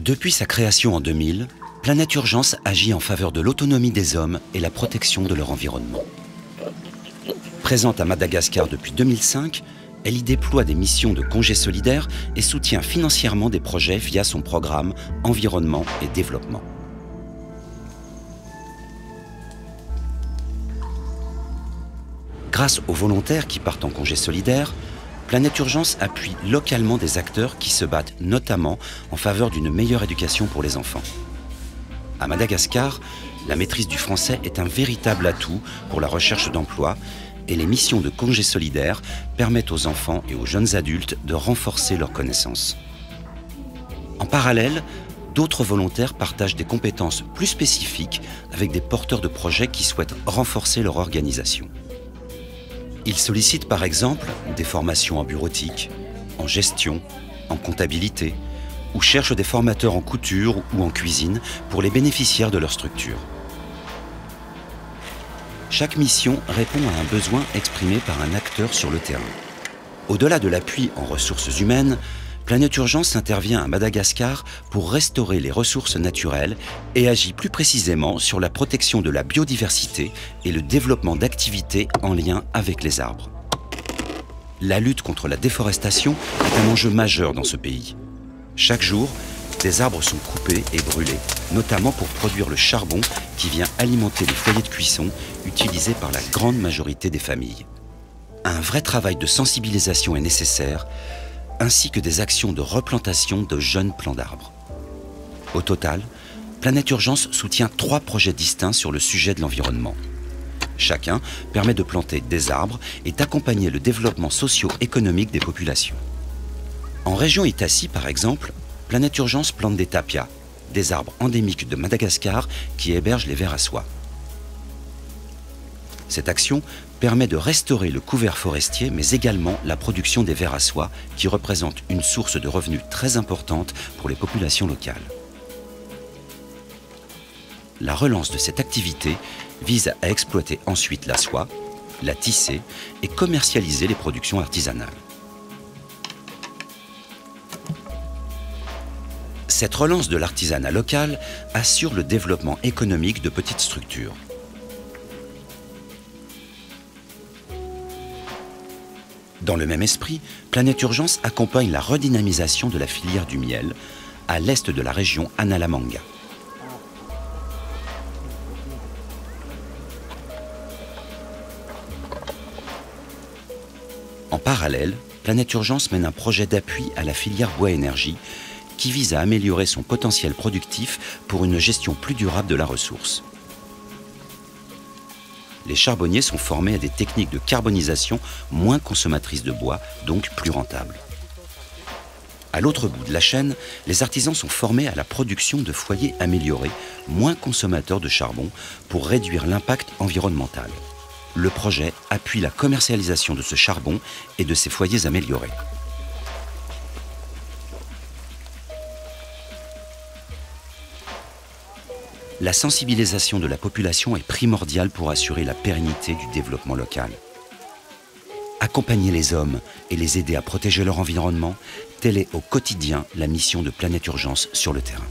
Depuis sa création en 2000, Planète Urgence agit en faveur de l'autonomie des hommes et la protection de leur environnement. Présente à Madagascar depuis 2005, elle y déploie des missions de congés solidaires et soutient financièrement des projets via son programme Environnement et Développement. Grâce aux volontaires qui partent en congés solidaires, Planète Urgence appuie localement des acteurs qui se battent notamment en faveur d'une meilleure éducation pour les enfants. À Madagascar, la maîtrise du français est un véritable atout pour la recherche d'emploi et les missions de congés solidaires permettent aux enfants et aux jeunes adultes de renforcer leurs connaissances. En parallèle, d'autres volontaires partagent des compétences plus spécifiques avec des porteurs de projets qui souhaitent renforcer leur organisation. Ils sollicitent par exemple des formations en bureautique, en gestion, en comptabilité, ou cherchent des formateurs en couture ou en cuisine pour les bénéficiaires de leur structure. Chaque mission répond à un besoin exprimé par un acteur sur le terrain. Au-delà de l'appui en ressources humaines, Planète Urgence intervient à Madagascar pour restaurer les ressources naturelles et agit plus précisément sur la protection de la biodiversité et le développement d'activités en lien avec les arbres. La lutte contre la déforestation est un enjeu majeur dans ce pays. Chaque jour, des arbres sont coupés et brûlés, notamment pour produire le charbon qui vient alimenter les foyers de cuisson utilisés par la grande majorité des familles. Un vrai travail de sensibilisation est nécessaire, ainsi que des actions de replantation de jeunes plants d'arbres. Au total, Planète Urgence soutient 3 projets distincts sur le sujet de l'environnement. Chacun permet de planter des arbres et d'accompagner le développement socio-économique des populations. En région Itassi, par exemple, Planète Urgence plante des tapias, des arbres endémiques de Madagascar qui hébergent les vers à soie. Cette action permet de restaurer le couvert forestier, mais également la production des vers à soie, qui représente une source de revenus très importante pour les populations locales. La relance de cette activité vise à exploiter ensuite la soie, la tisser et commercialiser les productions artisanales. Cette relance de l'artisanat local assure le développement économique de petites structures. Dans le même esprit, Planète Urgence accompagne la redynamisation de la filière du miel à l'est de la région Analamanga. En parallèle, Planète Urgence mène un projet d'appui à la filière bois-énergie qui vise à améliorer son potentiel productif pour une gestion plus durable de la ressource. Les charbonniers sont formés à des techniques de carbonisation moins consommatrices de bois, donc plus rentables. À l'autre bout de la chaîne, les artisans sont formés à la production de foyers améliorés, moins consommateurs de charbon, pour réduire l'impact environnemental. Le projet appuie la commercialisation de ce charbon et de ces foyers améliorés. La sensibilisation de la population est primordiale pour assurer la pérennité du développement local. Accompagner les hommes et les aider à protéger leur environnement, telle est au quotidien la mission de Planète Urgence sur le terrain.